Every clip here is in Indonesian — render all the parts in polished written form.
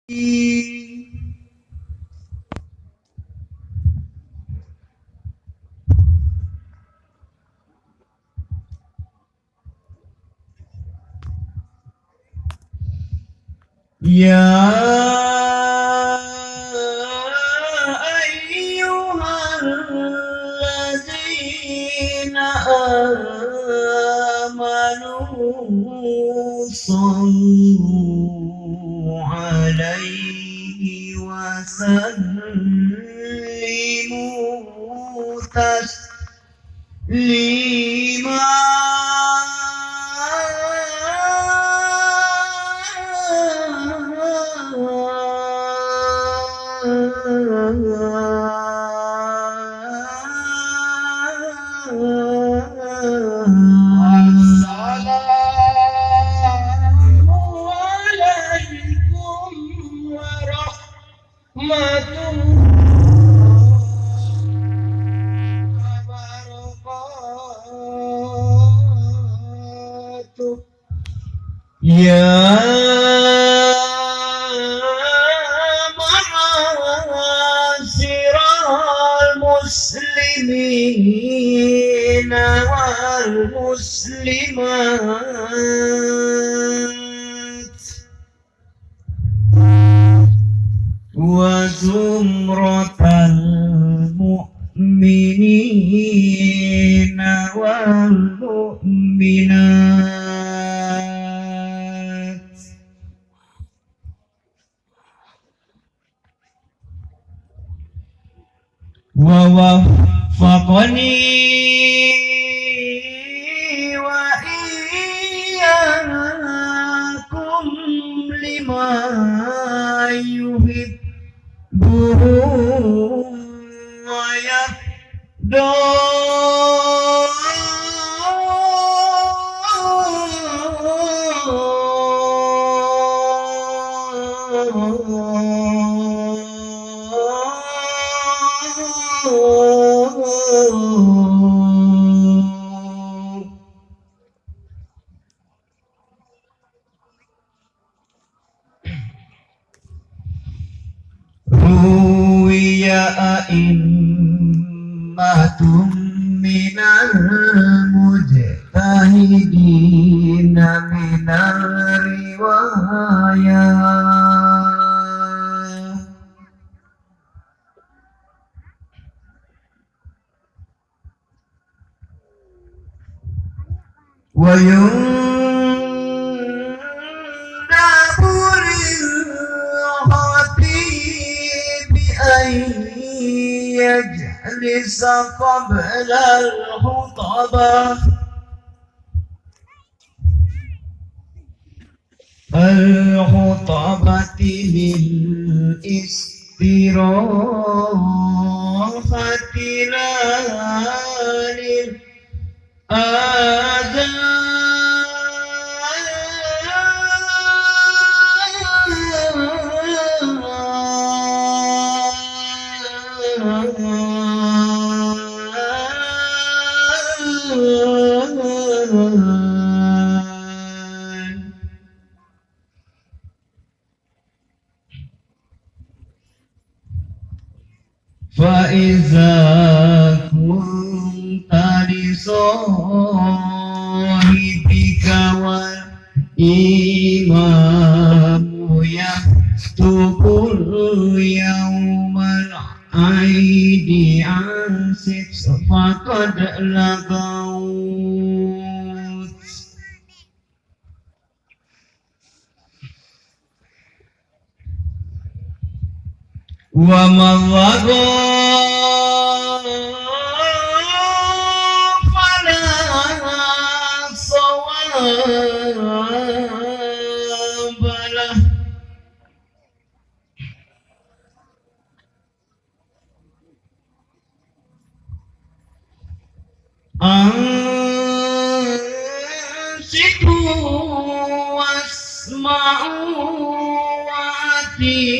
يا أيها الذين آمنوا صلوا عليه وسلموا تسليما يا معاشر المسلمين والمسلمات وزمرة المؤمنين والمؤمنات ووفقني وإياكم لما يحبه روي أئمة من المجتهدين من الرواية ويندب للخطيب أن يجلس قبل الخطبة للاستراحة لا للآذان فإذا كنت لصاحبك والإمام يخطب يوم العيد أنصت فقد لغوت ومن رغب فلا صواب له أنصتوا واسمعوا وأطيعوا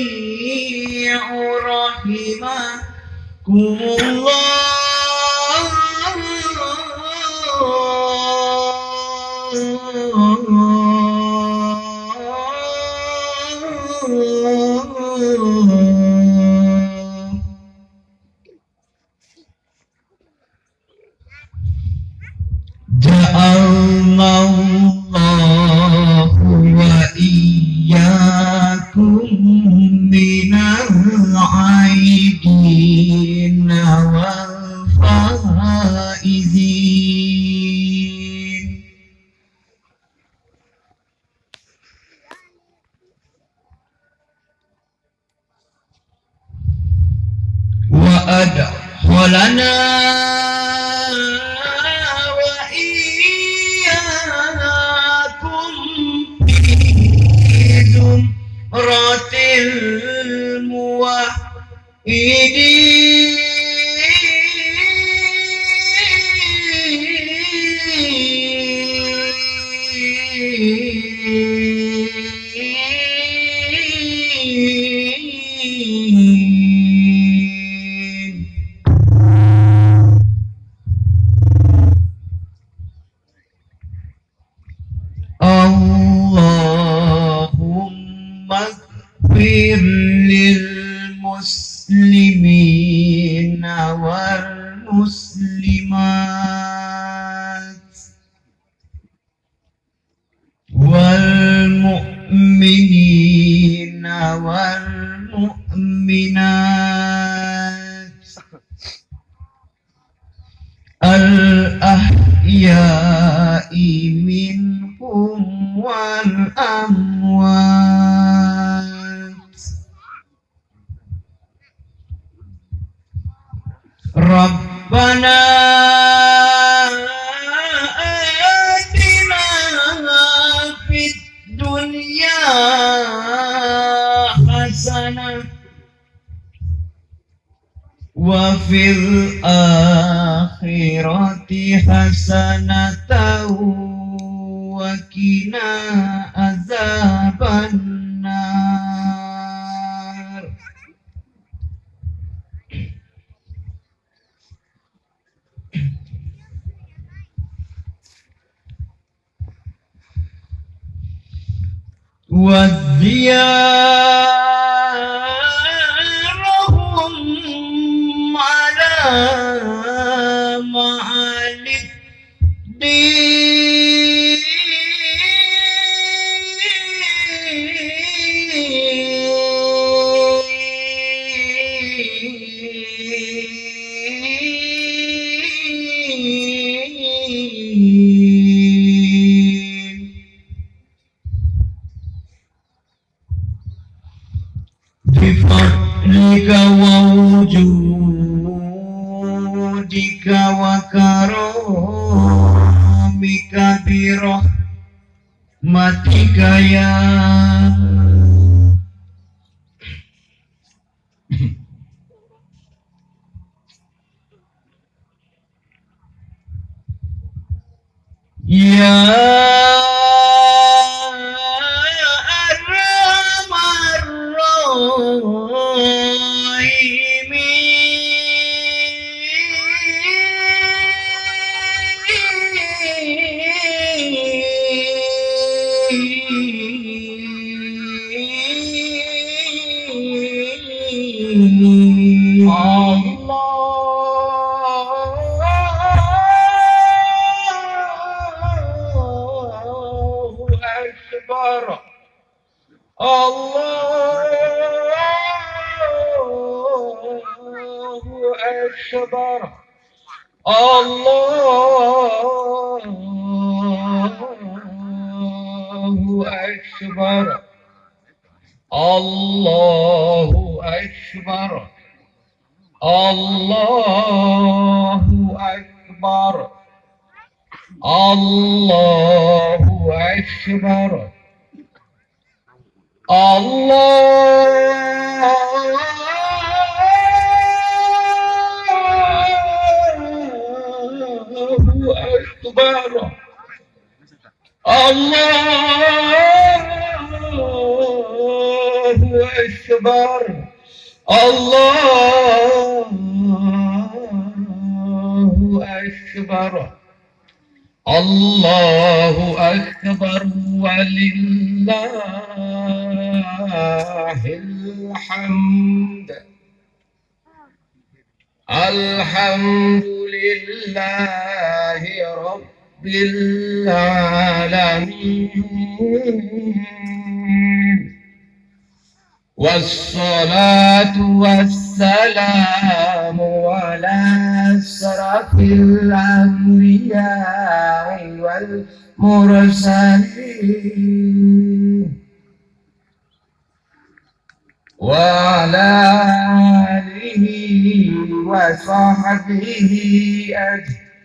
رحمكم الله Ja'allahu wa iyyakum minal aidin wal faizin. Wa adkhalana Allahumma ighfir lil muslimin wal muslimat wal mu'minin wal mu'minat al ahya'i minhum wal amwat. Rabbana atina fid dunya hasanah wa fil akhirati hasanatan wa qina azabannar. Wa diyarahum ala ma'alid din bifadlika wa wujudika wa karamika birahmatika ya arhamar rahimin. Allahu Akbar. Allahu Akbar. Allahu Akbar. Allahu Akbar. Allahu Akbar. Allahu Akbar. Allahu Akbar. Allahu Akbar. Allahu Akbar. Allahu Akbar walillahi الحمد الحمد لله رب العالمين والصلاة والسلام على أشرف الأنبياء والمرسلين وعلى آله وصحبه أجمعين.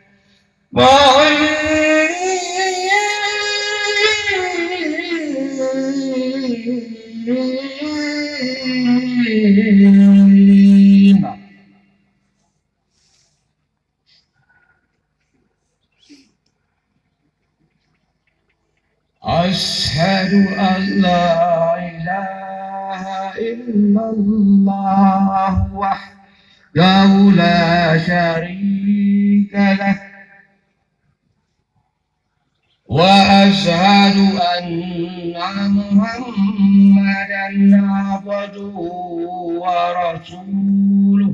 أشهد أن لا إله إلا الله وحده لا شريك له وأشهد أن محمدا عبده ورسوله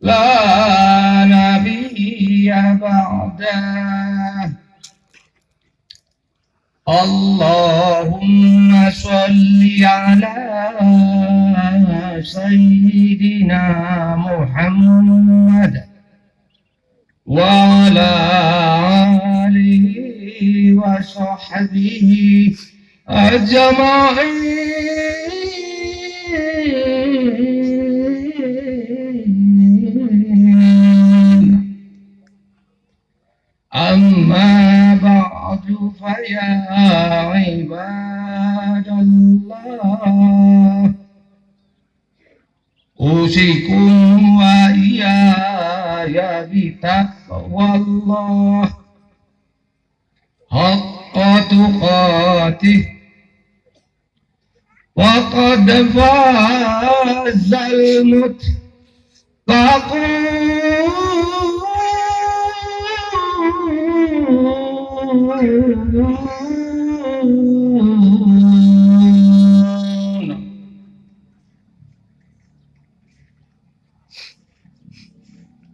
لا نبي بعده. اللهم صل على سيدنا محمد وعلى آله وصحبه أجمعين. أما بعد فيا عباد الله أوصيكم وإياي بتقوى الله حق تقاته وقد فاز المتقون.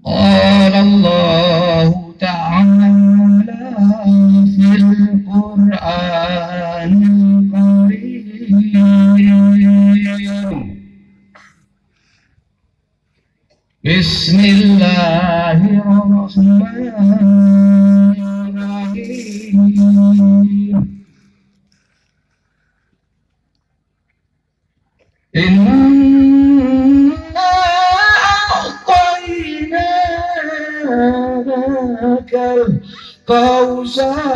قال الله تعالى في القرآن الكريم بسم الله الرحمن الرحيم إنا أعطيناك الكوثر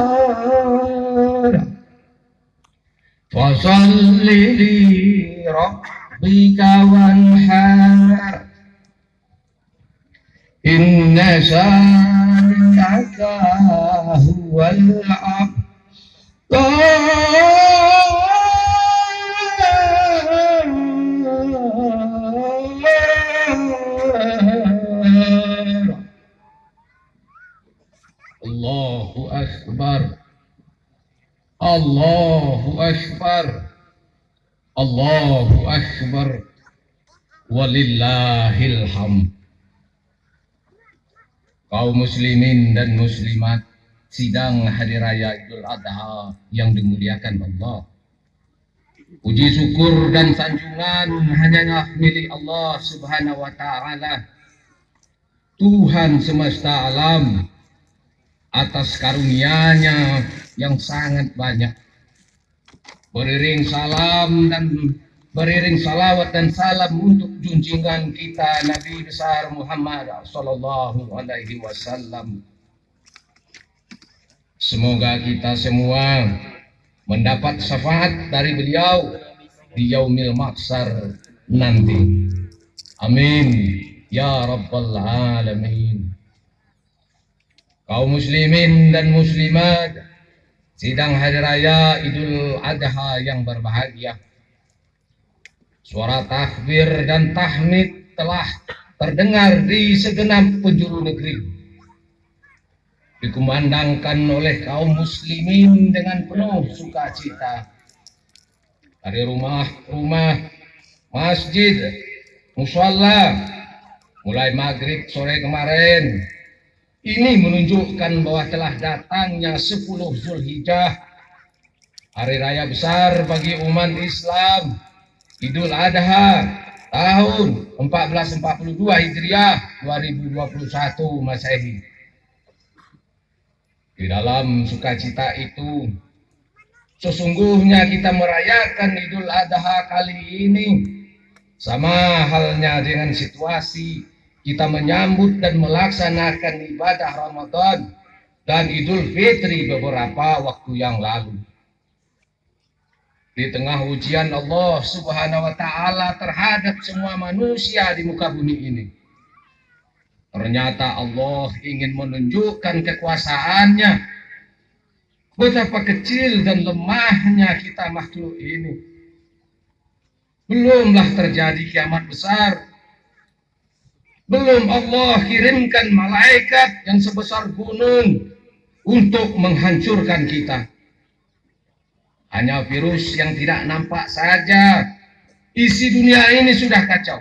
فصل لربك وانحر إن شانئك هو الأبتر. Allahu Akbar, Allahu Akbar, Allahu Akbar, walillahil hamd. Kaum muslimin dan muslimat sidang hari raya Idul Adha yang dimuliakan Allah. Puji syukur dan sanjungan hanyalah milik Allah Subhanahu wa Ta'ala, Tuhan semesta alam, atas karunia-Nya yang sangat banyak. Beriring salawat dan salam untuk junjungan kita Nabi besar Muhammad sallallahu alaihi wasallam. Semoga kita semua mendapat syafaat dari beliau di yaumil mahsyar nanti. Amin ya rabbal alamin. Kaum muslimin dan muslimat sidang hari raya Idul Adha yang berbahagia. Suara takbir dan tahmid telah terdengar di segenap penjuru negeri. Dikumandangkan oleh kaum muslimin dengan penuh sukacita. dari rumah-rumah, masjid, mushola, mulai maghrib sore kemarin. Ini menunjukkan bahwa telah datangnya 10 Zulhijjah, hari raya besar bagi umat Islam, Idul Adha tahun 1442 Hijriah 2021 Masehi. Di dalam sukacita itu, sesungguhnya kita merayakan Idul Adha kali ini sama halnya dengan situasi kita menyambut dan melaksanakan ibadah Ramadan dan Idul Fitri beberapa waktu yang lalu. Di tengah ujian Allah Subhanahu wa Ta'ala terhadap semua manusia di muka bumi ini, ternyata Allah ingin menunjukkan kekuasaannya, betapa kecil dan lemahnya kita makhluk ini. Belumlah terjadi kiamat besar, belum Allah kirimkan malaikat yang sebesar gunung untuk menghancurkan kita. Hanya virus yang tidak nampak saja, isi dunia ini sudah kacau.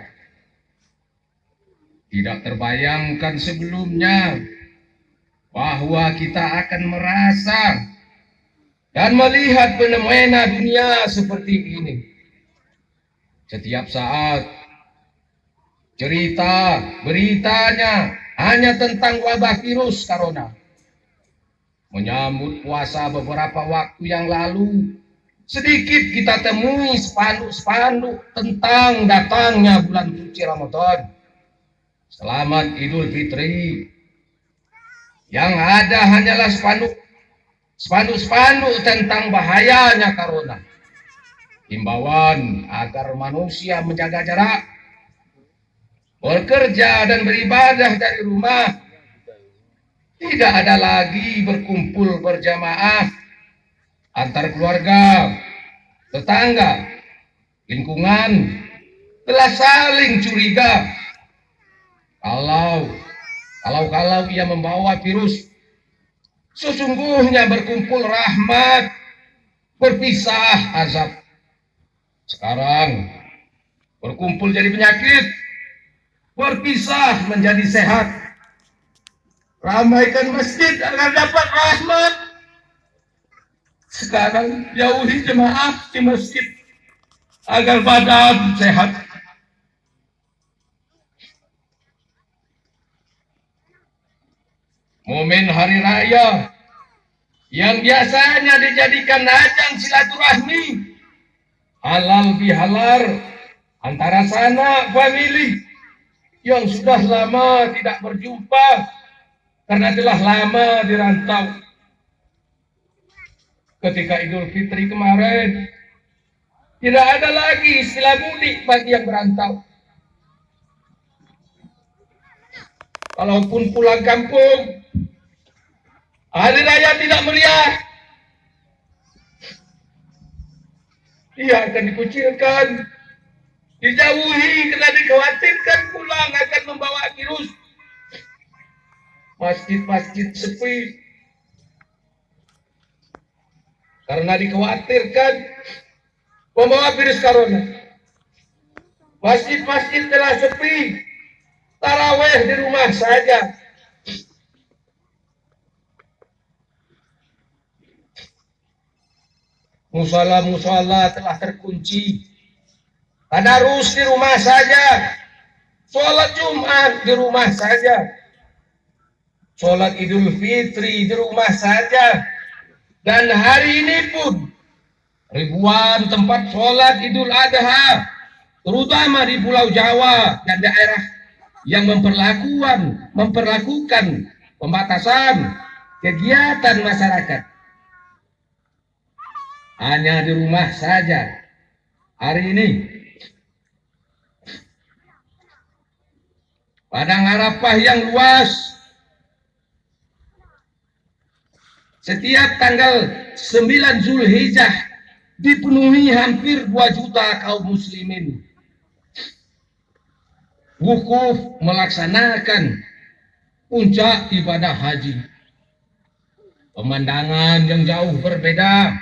Tidak terbayangkan sebelumnya bahwa kita akan merasa dan melihat fenomena dunia seperti ini. Setiap saat beritanya hanya tentang wabah virus corona. Menyambut puasa beberapa waktu yang lalu, sedikit kita temui spanduk-spanduk tentang datangnya bulan suci Ramadan. Selamat Idul Fitri. Yang ada hanyalah spanduk tentang bahayanya corona. Himbauan agar manusia menjaga jarak, bekerja dan beribadah dari rumah. Tidak ada lagi berkumpul berjamaah antar keluarga, tetangga, lingkungan telah saling curiga. Kalau ia membawa virus, sesungguhnya berkumpul rahmat, berpisah azab. Sekarang berkumpul jadi penyakit, berpisah menjadi sehat. Ramaikan masjid agar dapat rahmat. Sekarang jauhi jemaah di masjid agar badan sehat. Momen hari raya yang biasanya dijadikan ajang silaturahmi, halal bihalal antara sanak famili yang sudah lama tidak berjumpa karena telah lama dirantau. Ketika Idul Fitri kemarin, tidak ada lagi istilah mudik bagi yang berantau. Kalaupun pulang kampung, hari raya tidak meriah, ia akan dikucilkan, dijauhi karena dikhawatirkan pulang akan membawa virus. Masjid-masjid sepi karena dikhawatirkan membawa virus corona. Masjid-masjid telah sepi, tarawih di rumah saja. Musala telah terkunci, tadarus di rumah saja, sholat Jumat di rumah saja, sholat Idul Fitri di rumah saja. Dan hari ini pun ribuan tempat sholat Idul Adha, terutama di Pulau Jawa dan daerah yang memperlakukan pembatasan kegiatan masyarakat, hanya di rumah saja hari ini. Padang Arafah yang luas, setiap tanggal 9 Zulhijjah dipenuhi hampir 2 juta kaum muslimin wukuf melaksanakan puncak ibadah haji. Pemandangan yang jauh berbeda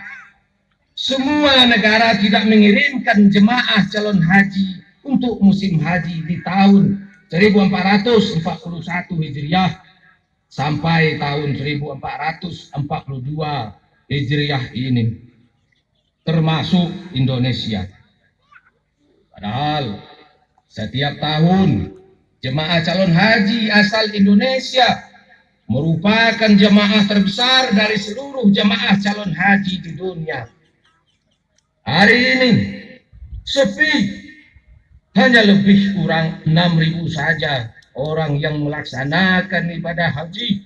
semua negara tidak mengirimkan jemaah calon haji untuk musim haji di tahun 1441 Hijriah sampai tahun 1442 Hijriah ini, termasuk Indonesia. Padahal setiap tahun jemaah calon haji asal Indonesia merupakan jemaah terbesar dari seluruh jemaah calon haji di dunia. Hari ini sepi, hanya lebih kurang 6.000 saja orang yang melaksanakan ibadah haji.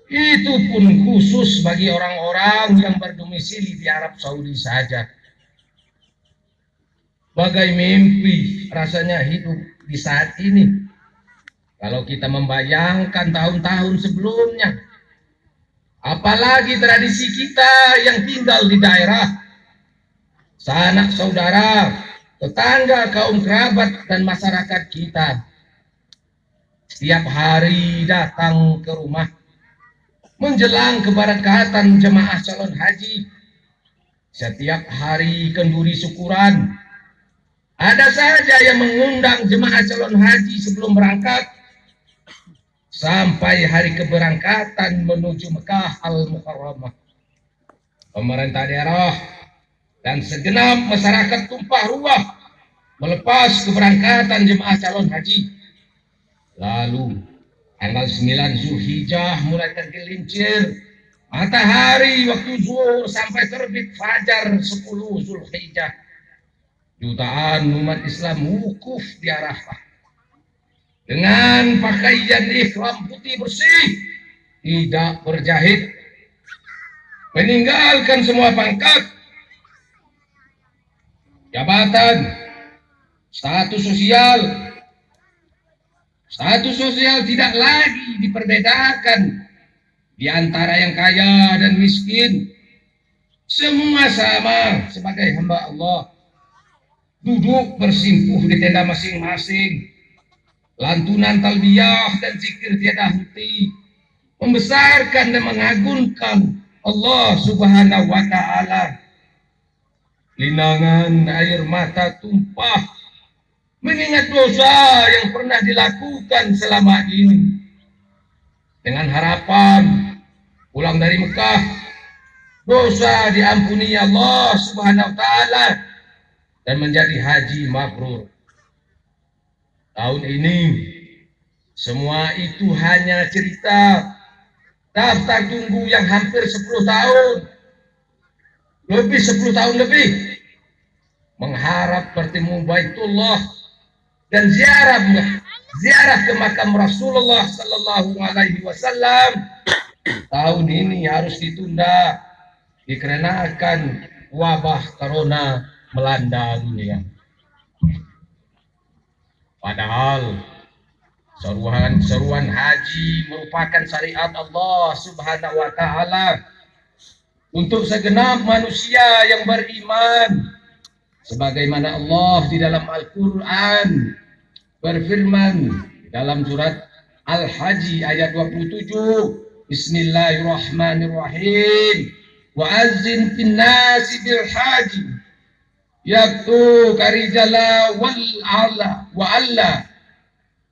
Itu pun khusus bagi orang-orang yang berdomisili di Arab Saudi saja. Bagai mimpi rasanya hidup di saat ini. Kalau kita membayangkan tahun-tahun sebelumnya, apalagi tradisi kita yang tinggal di daerah, sanak saudara, tetangga, kaum kerabat, dan masyarakat kita setiap hari datang ke rumah menjelang keberangkatan jemaah calon haji. Setiap hari kenduri syukuran. Ada saja yang mengundang jemaah calon haji sebelum berangkat sampai hari keberangkatan menuju Mekah Al-Mukarramah. Pemerintah daerah dan segenap masyarakat tumpah ruah melepas keberangkatan jemaah calon haji. Lalu tanggal 9 Zulhijjah mulai tergelincir matahari waktu zuhur sampai terbit fajar 10 Zulhijjah. Jutaan umat Islam wukuf di Arafah dengan pakaian ihram putih bersih, tidak berjahit, meninggalkan semua pangkat, jabatan, status sosial tidak lagi diperbedakan di antara yang kaya dan miskin. Semua sama sebagai hamba Allah. Duduk bersimpuh di tenda masing-masing. Lantunan talbiyah dan zikir tiada henti. Membesarkan dan mengagungkan Allah Subhanahu wa ta'ala. Linangan air mata tumpah mengingat dosa yang pernah dilakukan selama ini. Dengan harapan pulang dari Mekah, dosa diampuni Allah Subhanahu wa ta'ala dan menjadi haji mabrur. Tahun ini semua itu hanya cerita daftar tunggu yang hampir 10 tahun. Lebih 10 tahun lebih. Mengharap bertemu Baitullah dan ziarah ke makam Rasulullah sallallahu alaihi wasallam. Tahun ini harus ditunda dikarenakan wabah corona melanda dunia. Padahal seruan haji merupakan syariat Allah Subhanahu wa ta'ala untuk segenap manusia yang beriman. Sebagaimana Allah di dalam Al-Quran berfirman dalam surat Al-Hajj ayat 27, Bismillahirrahmanirrahim. Wa'azzin fin nasi bil haji yaktu karijala wa alla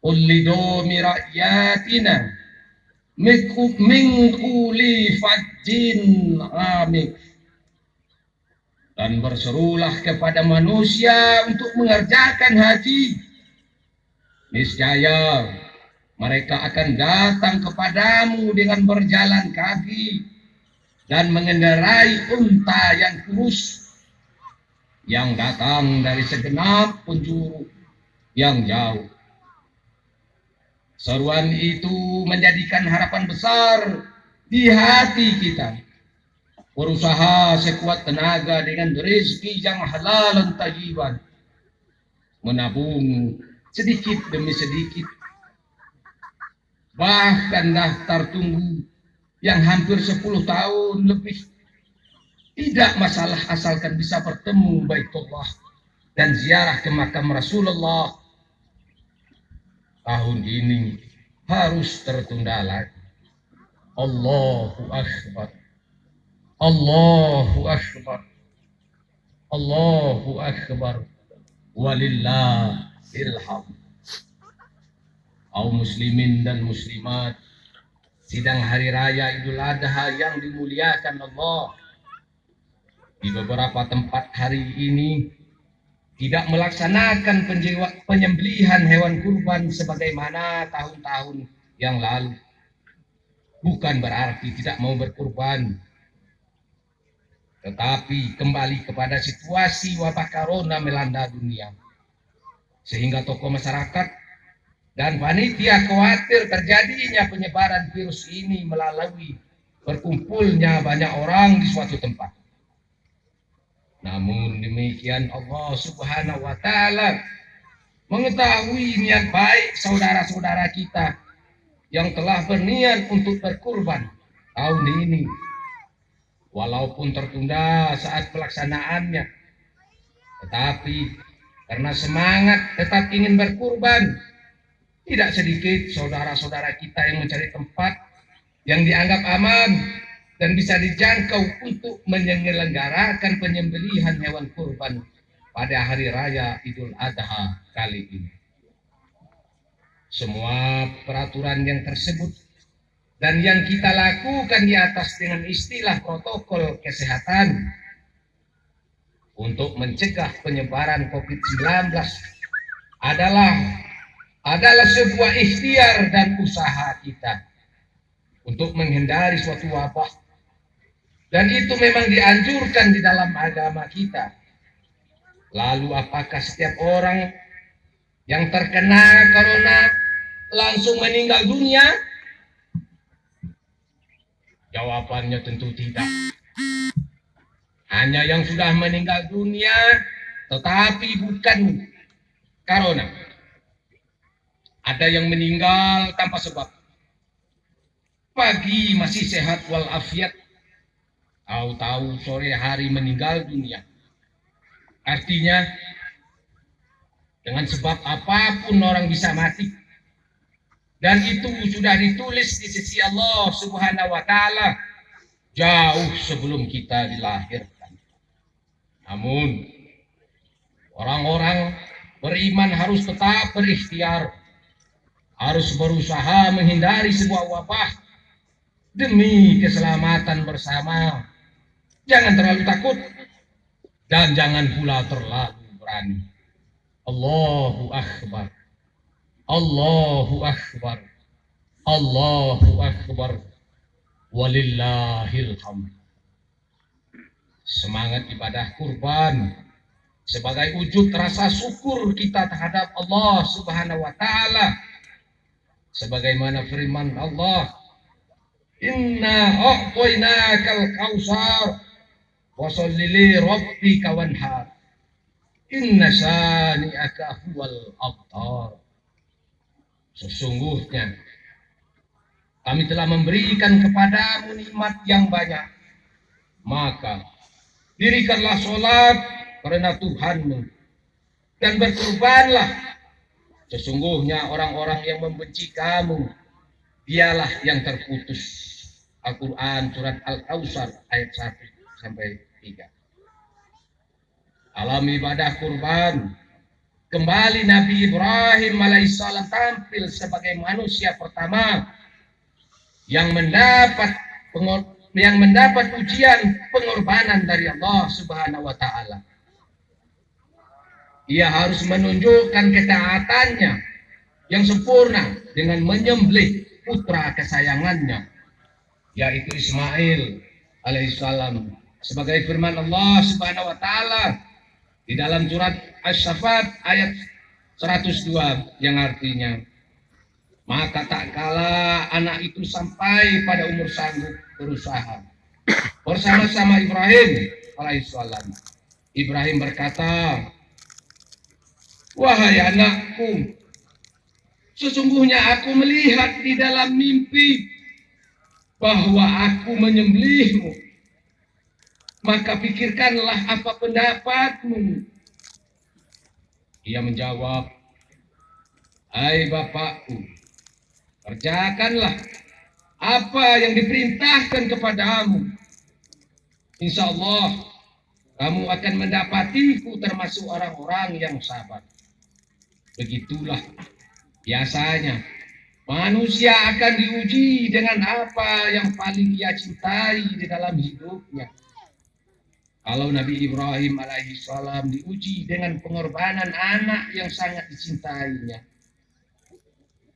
ullidu mirayatina min kuli fajin amik. Dan berserulah kepada manusia untuk mengerjakan haji. Niscaya mereka akan datang kepadamu dengan berjalan kaki dan mengendarai unta yang kurus yang datang dari segenap penjuru yang jauh. Seruan itu menjadikan harapan besar di hati kita. Berusaha sekuat tenaga dengan rezeki yang halal dan tayyiban. Menabung sedikit demi sedikit. Bahkan daftar tunggu yang hampir 10 tahun lebih. Tidak masalah asalkan bisa bertemu Baitullah dan ziarah ke makam Rasulullah. Tahun ini harus tertunda lagi. Allahu Akbar. Allahu Akbar. Allahu Akbar. Walillahil hamd. Kaum muslimin dan muslimat, sidang hari raya Idul Adha yang dimuliakan Allah, di beberapa tempat hari ini tidak melaksanakan penyembelihan hewan kurban sebagaimana tahun-tahun yang lalu. Bukan berarti tidak mau berkurban, tetapi kembali kepada situasi wabah corona melanda dunia, sehingga tokoh masyarakat dan panitia khawatir terjadinya penyebaran virus ini melalui berkumpulnya banyak orang di suatu tempat. Namun demikian Allah Subhanahu wa Ta'ala mengetahui niat baik saudara-saudara kita yang telah berniat untuk berkurban tahun ini, walaupun tertunda saat pelaksanaannya, tetapi karena semangat tetap ingin berkurban, tidak sedikit saudara-saudara kita yang mencari tempat yang dianggap aman dan bisa dijangkau untuk menyelenggarakan penyembelihan hewan kurban pada hari raya Idul Adha kali ini. Semua peraturan yang tersebut dan yang kita lakukan di atas dengan istilah protokol kesehatan untuk mencegah penyebaran COVID-19 adalah sebuah ikhtiar dan usaha kita untuk menghindari suatu wabah, dan itu memang dianjurkan di dalam agama kita. Lalu apakah setiap orang yang terkena corona langsung meninggal dunia? Jawabannya tentu tidak. Hanya yang sudah meninggal dunia tetapi bukan corona. Ada yang meninggal tanpa sebab. Pagi masih sehat walafiat, tahu-tahu sore hari meninggal dunia. Artinya, dengan sebab apapun orang bisa mati. Dan itu sudah ditulis di sisi Allah Subhanahu wa Ta'ala jauh sebelum kita dilahirkan. Namun, orang-orang beriman harus tetap berikhtiar, harus berusaha menghindari sebuah wabah demi keselamatan bersama. Jangan terlalu takut dan jangan pula terlalu berani. Allahu Akbar. Allahu Akbar. Allahu Akbar. Walillahil hamd. Semangat ibadah kurban sebagai wujud rasa syukur kita terhadap Allah Subhanahu wa Ta'ala, sebagaimana firman Allah, inna a'tainakal kautsar wa sholli li rabbika wanhar inna syani'aka huwal abtar. Sesungguhnya kami telah memberikan kepadamu nikmat yang banyak, maka dirikanlah sholat karena Tuhanmu dan berkurbanlah. Sesungguhnya orang-orang yang membenci kamu, dialah yang terputus. Al-Quran surat Al-Kautsar ayat 1 sampai 3. Alam ibadah kurban, kembali Nabi Ibrahim alaihissalam tampil sebagai manusia pertama yang mendapat ujian pengorbanan dari Allah Subhanahu wa Ta'ala. Ia harus menunjukkan ketaatannya yang sempurna dengan menyembelih putra kesayangannya, yaitu Ismail alaihissalam, sebagai firman Allah Subhanahu wa Ta'ala di dalam surat Asy-Saffat ayat 102 yang artinya, maka tak kala anak itu sampai pada umur sanggup berusaha bersama-sama Ibrahim alaihissalam, Ibrahim berkata, wahai anakku, sesungguhnya aku melihat di dalam mimpi bahwa aku menyembelihmu. Maka pikirkanlah apa pendapatmu. Ia menjawab, hai bapakku, kerjakanlah apa yang diperintahkan kepadamu. insya Allah kamu akan mendapatiku termasuk orang-orang yang sabar. Begitulah biasanya manusia akan diuji dengan apa yang paling ia cintai di dalam hidupnya. Kalau Nabi Ibrahim alaihissalam diuji dengan pengorbanan anak yang sangat dicintainya.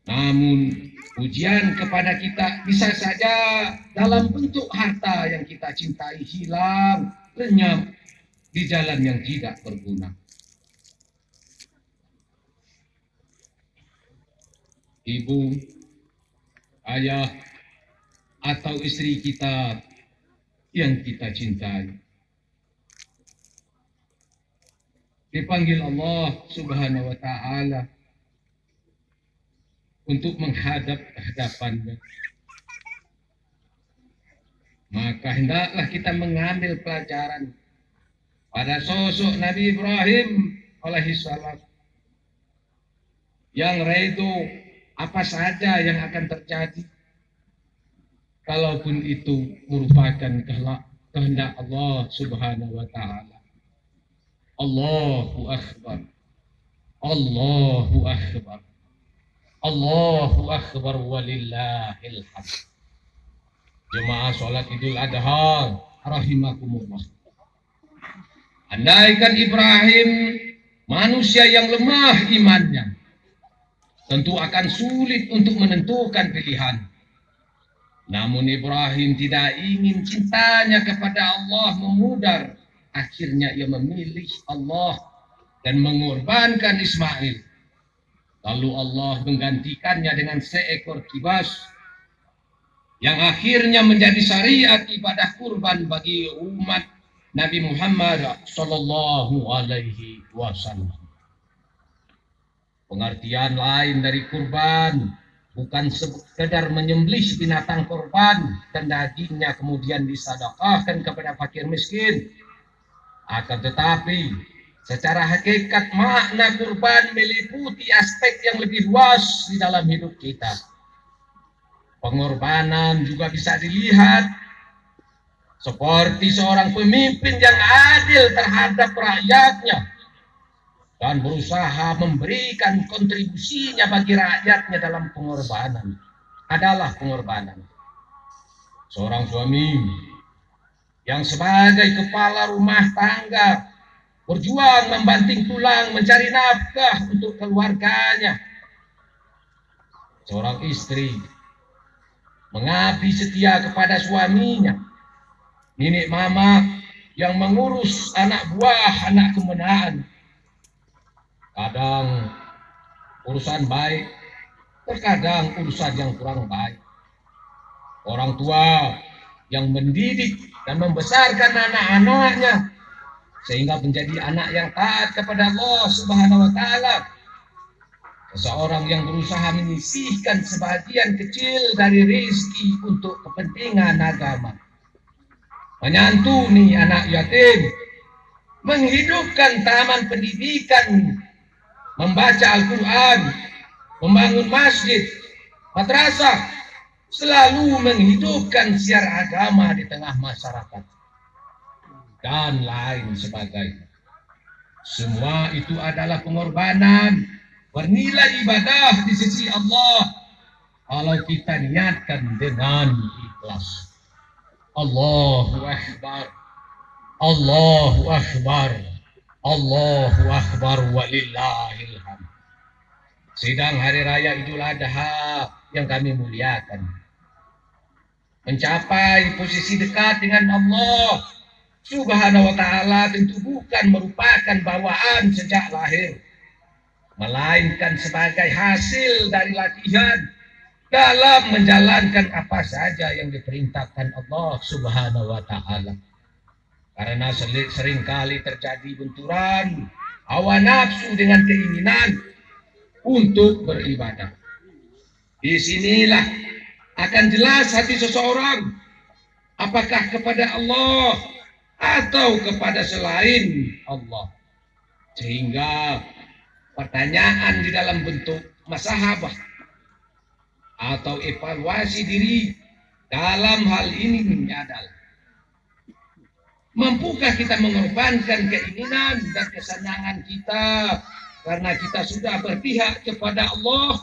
Namun ujian kepada kita bisa saja dalam bentuk harta yang kita cintai hilang, lenyap di jalan yang tidak berguna. Ibu, ayah, atau istri kita yang kita cintai dipanggil Allah Subhanahu wa Ta'ala untuk menghadap hadapannya. Maka hendaklah kita mengambil pelajaran pada sosok Nabi Ibrahim alaihissalam yang redo apa saja yang akan terjadi, kalaupun itu merupakan kehendak Allah Subhanahu wa Ta'ala. Allahu Akbar, Allahu Akbar, Allahu Akbar walillahil hamd. Jemaah sholat Idul Adha rahimakumullah. Andaikan Ibrahim manusia yang lemah imannya, tentu akan sulit untuk menentukan pilihan. Namun Ibrahim tidak ingin cintanya kepada Allah memudar. Akhirnya ia memilih Allah dan mengorbankan Ismail. Lalu Allah menggantikannya dengan seekor kibas yang akhirnya menjadi syariat ibadah kurban bagi umat Nabi Muhammad sallallahu alaihi wasallam. Pengertian lain dari kurban bukan sekedar menyembelih binatang kurban dan dagingnya kemudian disedekahkan kepada fakir miskin. Akan tetapi secara hakikat makna kurban meliputi aspek yang lebih luas di dalam hidup kita. Pengorbanan juga bisa dilihat seperti seorang pemimpin yang adil terhadap rakyatnya dan berusaha memberikan kontribusinya bagi rakyatnya dalam pengorbanan. Adalah pengorbanan. Seorang suami yang sebagai kepala rumah tangga berjuang membanting tulang mencari nafkah untuk keluarganya. Seorang istri mengabdi setia kepada suaminya. Nenek mama yang mengurus anak buah, anak kemenangan. Kadang urusan baik, terkadang urusan yang kurang baik. Orang tua yang mendidik dan membesarkan anak-anaknya sehingga menjadi anak yang taat kepada Allah Subhanahu wa Ta'ala. Seseorang yang berusaha menyisihkan sebagian kecil dari rezeki untuk kepentingan agama. Menyantuni anak yatim, menghidupkan taman pendidikan, membaca Al-Quran, membangun masjid, madrasah, selalu menghidupkan siar agama di tengah masyarakat dan lain sebagainya. Semua itu adalah pengorbanan bernilai ibadah di sisi Allah kalau kita niatkan dengan ikhlas. Allahu Akbar, Allahu Akbar, Allahu Akbar walillahil hamd. Sidang Hari Raya Idul Adha yang kami muliakan, mencapai posisi dekat dengan Allah Subhanahu wa Ta'ala tentu bukan merupakan bawaan sejak lahir, melainkan sebagai hasil dari latihan dalam menjalankan apa saja yang diperintahkan Allah Subhanahu wa Ta'ala. Karena seringkali terjadi benturan hawa nafsu dengan keinginan untuk beribadah. Disinilah akan jelas hati seseorang apakah kepada Allah atau kepada selain Allah. Sehingga pertanyaan di dalam bentuk muhasabah atau evaluasi diri dalam hal ini adalah Mampukah kita mengorbankan keinginan dan kesenangan kita karena kita sudah berpihak kepada Allah?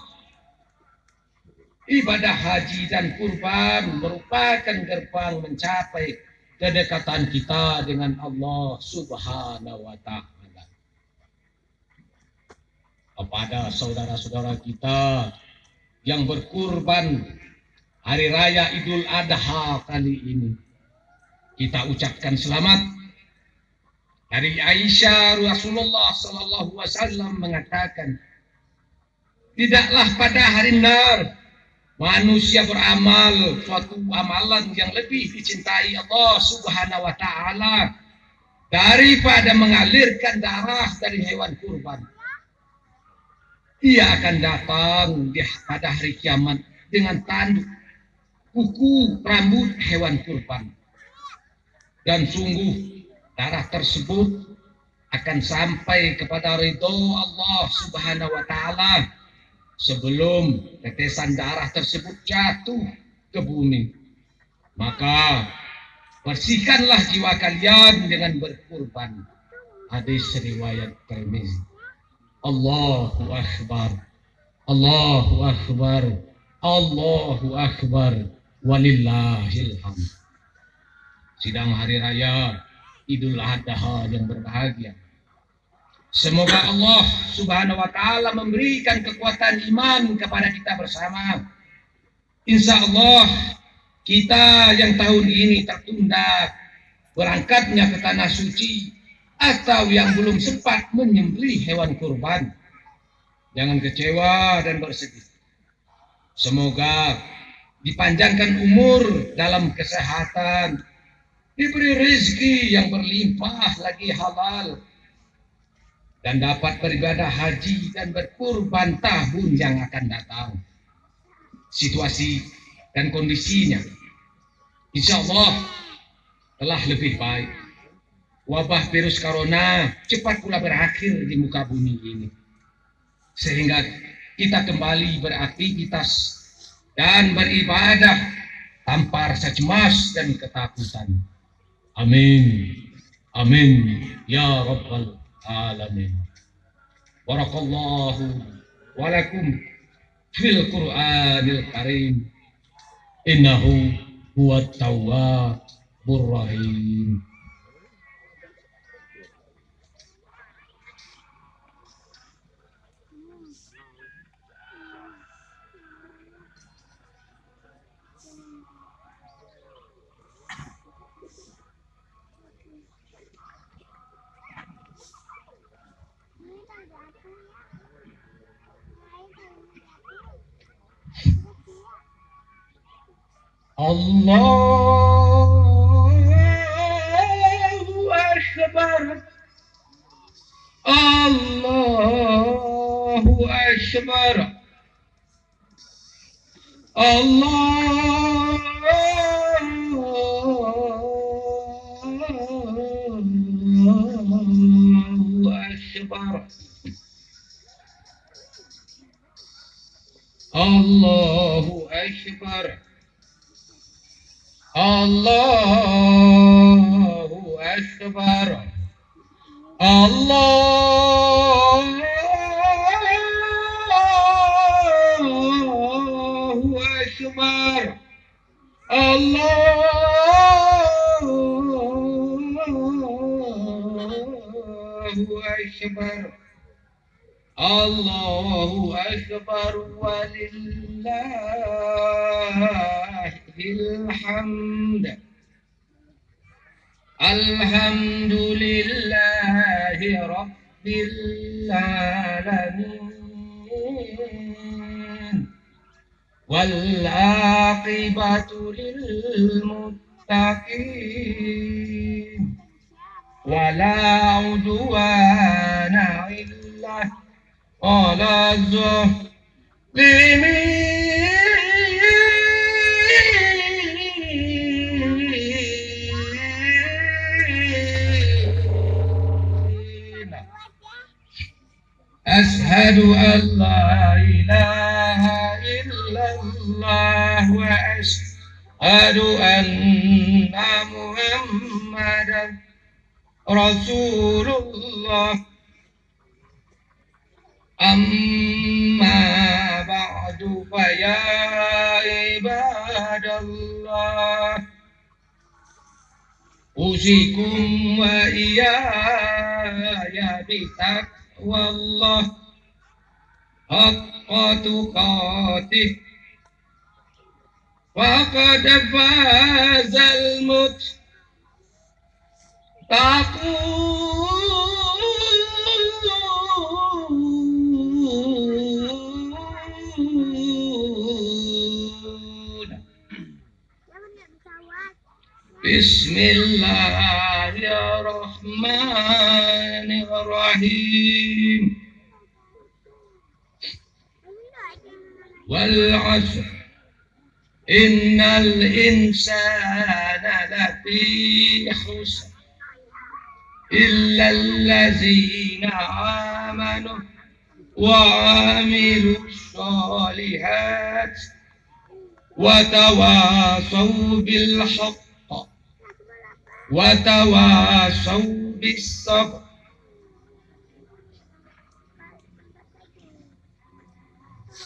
Ibadah haji dan kurban merupakan gerbang mencapai kedekatan kita dengan Allah Subhanahu wa Ta'ala. Kepada saudara-saudara kita yang berkurban hari raya Idul Adha kali ini, kita ucapkan selamat. Dari Aisyah, Rasulullah Sallallahu Alaihi Wasallam mengatakan, tidaklah pada hari nar manusia beramal suatu amalan yang lebih dicintai Allah Subhanahu Wa Taala daripada mengalirkan darah dari hewan kurban. Ia akan datang pada hari kiamat dengan tanduk kuku rambut hewan kurban. Dan sungguh darah tersebut akan sampai kepada ridho Allah Subhanahu wa Ta'ala sebelum tetesan darah tersebut jatuh ke bumi. Maka bersihkanlah jiwa kalian dengan berkurban. Hadis riwayat Tirmizi. Allahu Akbar, Allahu Akbar, Allahu Akbar, walillahil hamd. Sidang hari raya Idul Adha yang berbahagia. Semoga Allah Subhanahu wa Ta'ala memberikan kekuatan iman kepada kita bersama. Insya Allah kita yang tahun ini tertunda berangkatnya ke tanah suci atau yang belum sempat menyembelih hewan kurban, jangan kecewa dan bersedih. Semoga dipanjangkan umur dalam kesehatan, diberi rezeki yang berlimpah lagi halal, dan dapat beribadah haji dan berkurban tahun yang akan datang. Situasi dan kondisinya insya Allah telah lebih baik. Wabah virus corona cepat pula berakhir di muka bumi ini, sehingga kita kembali beraktivitas dan beribadah tanpa rasa cemas dan ketakutan. Amin, amin, ya Rabbal Alamin. Barakallahu walakum fil Qur'anil Karim. Innahu huwat tawwabur rahim. Allahu Akbar, Allahu Akbar, Allahu Akbar, Allahu Akbar, Allahu Akbar, Allahu Akbar, Allahu Akbar, Allahu Akbar, walillahil hamd. Alhamdulillahi rabbil alamin. Wal aqibatu lil muttaqin. Wala udwana illa ala zalimin. Ashhadu an la ilaha illallah wa ashhadu anna Muhammadan Rasulullah. Amma ba'du fa ya ibadallah, usikum wa iyaya bitaqwallah haqqa tuqatih wa qad fazal muttaqun. Bismillahirrahmanirrahim. Wal 'asr innal insana lafi khusr illa allazina amanu wa 'amilus shalihat wa tawasaw bil haqq wa tawasaw bis sabr.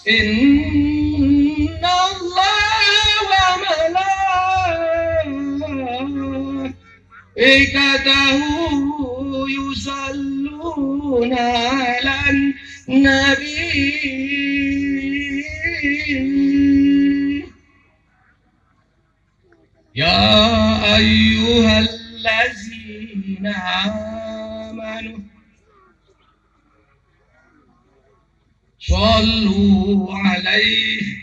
Inna Allah wa malaikatahu yusalluna 'alan nabi. Ya ayyuhallazina amanu Sallu alaihi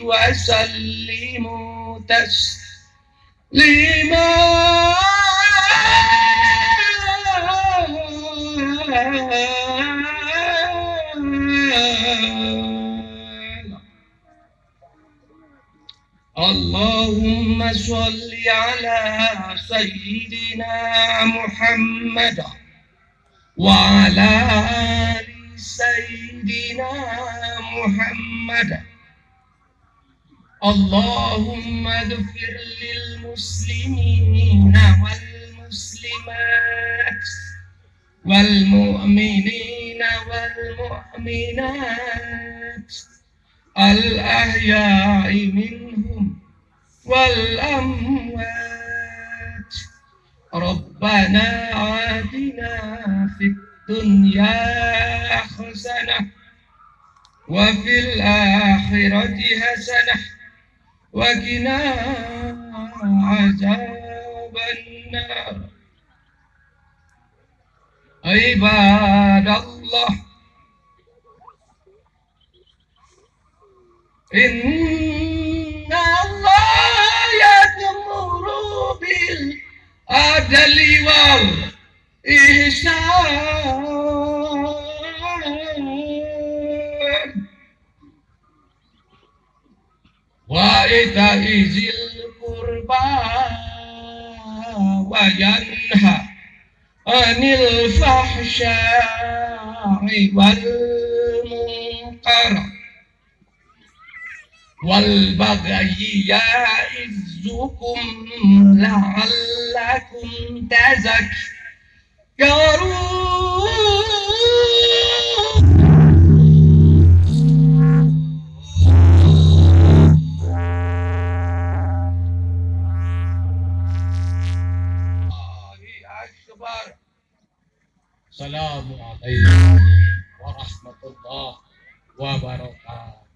wa sallimu taslima. Allahumma salli ala sayyidina Muhammad wa ala ali sayyidina Muhammad. Allahumma ighfir lil muslimina wal muslimat wal mu'minina wal mu'minat al ahya'i minhum wal amwat. Rabbana atina fid dunya hasanah wa fil akhirati hasanah wa qina azaban nar. Ibadallah, inna Allah ya'muru bil adli wal ihsan wa ita'i zil qurba wa yanha anil fahsya'i wal munkar wal bagyi ya'izukum la'allakum tazakkarun. Assalamualaikum warahmatullahi wabarakatuh.